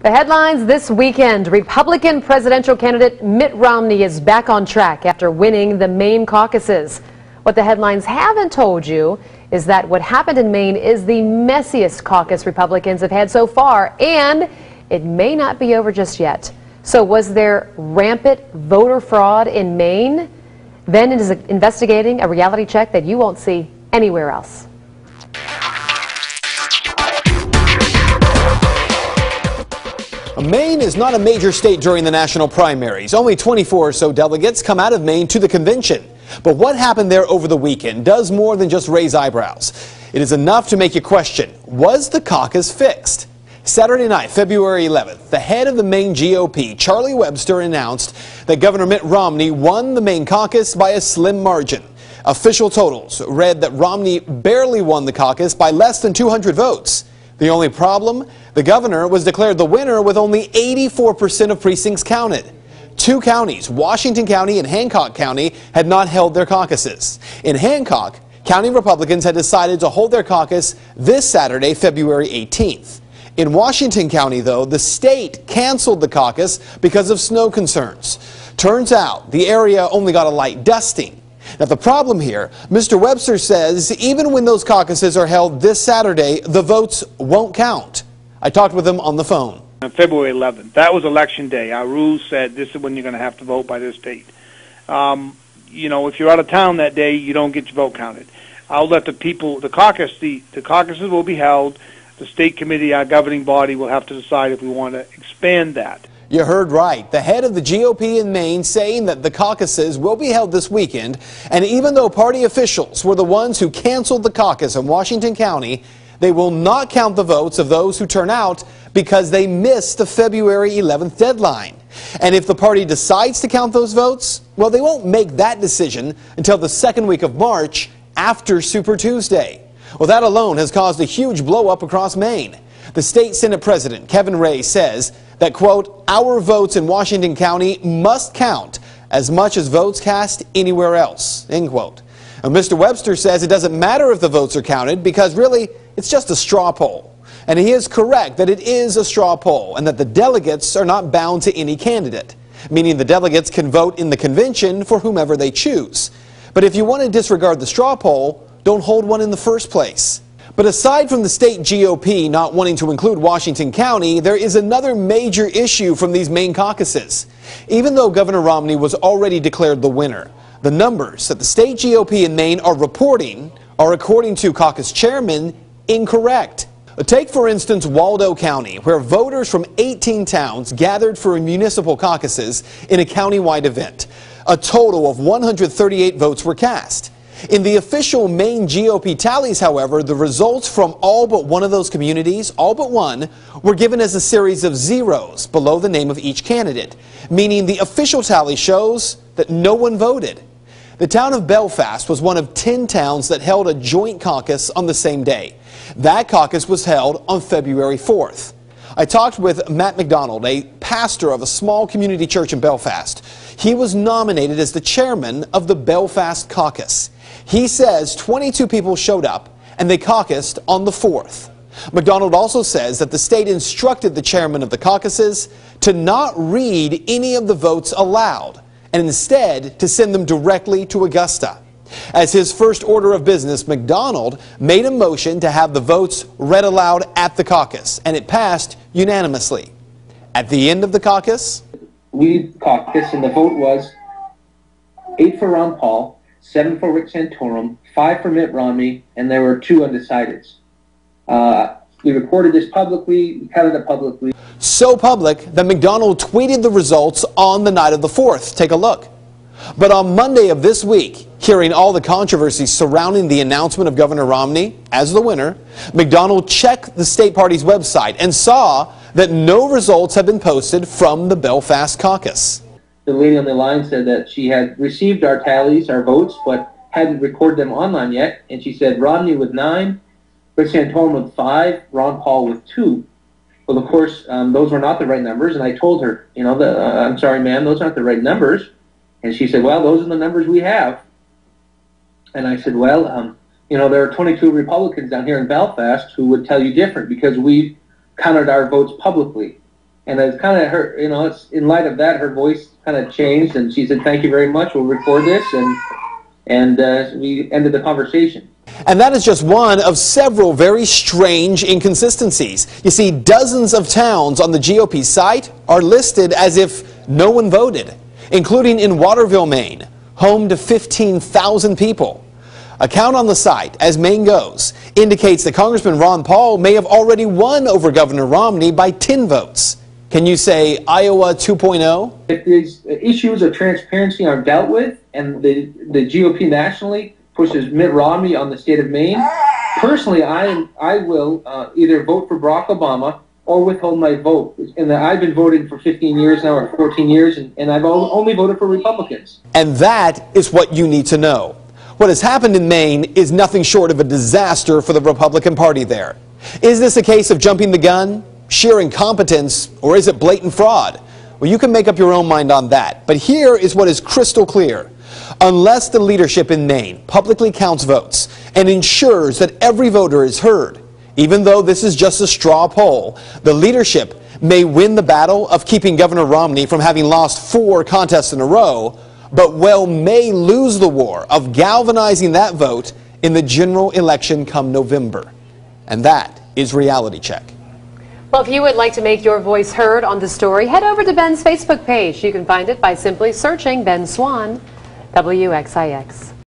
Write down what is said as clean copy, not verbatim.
The headlines this weekend: Republican presidential candidate Mitt Romney is back on track after winning the Maine caucuses. What the headlines haven't told you is that what happened in Maine is the messiest caucus Republicans have had so far, and it may not be over just yet. So was there rampant voter fraud in Maine? Then it is investigating a reality check that you won't see anywhere else. Maine is not a major state during the national primaries. Only 24 or so delegates come out of Maine to the convention. But what happened there over the weekend does more than just raise eyebrows. It is enough to make you question, was the caucus fixed? Saturday night, February 11th, the head of the Maine GOP, Charlie Webster, announced that Governor Mitt Romney won the Maine caucus by a slim margin. Official totals read that Romney barely won the caucus by less than 200 votes. The only problem? The governor was declared the winner with only 84% of precincts counted. Two counties, Washington County and Hancock County, had not held their caucuses. In Hancock, county Republicans had decided to hold their caucus this Saturday, February 18th. In Washington County, though, the state canceled the caucus because of snow concerns. Turns out the area only got a light dusting. Now, the problem here, Mr. Webster says, even when those caucuses are held this Saturday, the votes won't count. I talked with him on the phone. On February 11th, that was election day. Our rules said this is when you're going to have to vote by this date. You know, if you're out of town that day, you don't get your vote counted. I'll let the people, the caucuses will be held. The state committee, our governing body, will have to decide if we want to expand that. You heard right. The head of the GOP in Maine saying that the caucuses will be held this weekend, and even though party officials were the ones who canceled the caucus in Washington County, they will not count the votes of those who turn out because they missed the February 11th deadline. And if the party decides to count those votes, well, they won't make that decision until the second week of March after Super Tuesday. Well, that alone has caused a huge blow-up across Maine. The state Senate President, Kevin Ray, says that, quote, our votes in Washington County must count as much as votes cast anywhere else, end quote. And Mr. Webster says it doesn't matter if the votes are counted because really it's just a straw poll. And he is correct that it is a straw poll and that the delegates are not bound to any candidate, meaning the delegates can vote in the convention for whomever they choose. But if you want to disregard the straw poll, don't hold one in the first place. But aside from the state GOP not wanting to include Washington County, there is another major issue from these Maine caucuses. Even though Governor Romney was already declared the winner, the numbers that the state GOP in Maine are reporting are, according to caucus chairman, incorrect. Take, for instance, Waldo County, where voters from 18 towns gathered for municipal caucuses in a county-wide event. A total of 138 votes were cast. In the official Maine GOP tallies, however, the results from all but one of those communities, all but one, were given as a series of zeros below the name of each candidate, meaning the official tally shows that no one voted. The town of Belfast was one of 10 towns that held a joint caucus on the same day. That caucus was held on February 4th. I talked with Matt McDonald, a pastor of a small community church in Belfast. He was nominated as the chairman of the Belfast caucus. He says 22 people showed up and they caucused on the 4th. McDonald also says that the state instructed the chairman of the caucuses to not read any of the votes aloud and instead to send them directly to Augusta. As his first order of business, McDonald made a motion to have the votes read aloud at the caucus, and it passed unanimously. At the end of the caucus, we caucused, and the vote was 8 for Ron Paul, 7 for Rick Santorum, 5 for Mitt Romney, and there were 2 undecideds. We recorded this publicly, we counted it publicly. So public that McDonald tweeted the results on the night of the 4th. Take a look. But on Monday of this week, hearing all the controversy surrounding the announcement of Governor Romney as the winner, McDonald checked the state party's website and saw that no results had been posted from the Belfast caucus. The lady on the line said that she had received our tallies, our votes, but hadn't recorded them online yet. And she said Romney with 9, Rick Santorum with 5, Ron Paul with 2. Well, of course, those were not the right numbers. And I told her, you know, I'm sorry, ma'am, those aren't the right numbers. And she said, well, those are the numbers we have. And I said, well, you know, there are 22 Republicans down here in Belfast who would tell you different because we counted our votes publicly. And it's kind of her, it's in light of that, her voice kind of changed, and she said, "Thank you very much. We'll record this," and we ended the conversation. And that is just one of several very strange inconsistencies. You see, dozens of towns on the GOP site are listed as if no one voted, including in Waterville, Maine, home to 15,000 people. A count on the site, as Maine goes, indicates that Congressman Ron Paul may have already won over Governor Romney by 10 votes. Can you say Iowa 2.0? If these issues of transparency aren't dealt with, and the GOP nationally pushes Mitt Romney on the state of Maine, personally, I will either vote for Barack Obama or withhold my vote. And I've been voting for 15 years now, or 14 years, and I've only voted for Republicans. And that is what you need to know. What has happened in Maine is nothing short of a disaster for the Republican Party there. Is this a case of jumping the gun, sheer incompetence, or is it blatant fraud? Well, you can make up your own mind on that. But here is what is crystal clear. Unless the leadership in Maine publicly counts votes and ensures that every voter is heard, even though this is just a straw poll, the leadership may win the battle of keeping Governor Romney from having lost 4 contests in a row, but may lose the war of galvanizing that vote in the general election come November. And that is Reality Check. Well, if you would like to make your voice heard on the story, head over to Ben's Facebook page. You can find it by simply searching Ben Swan, WXIX.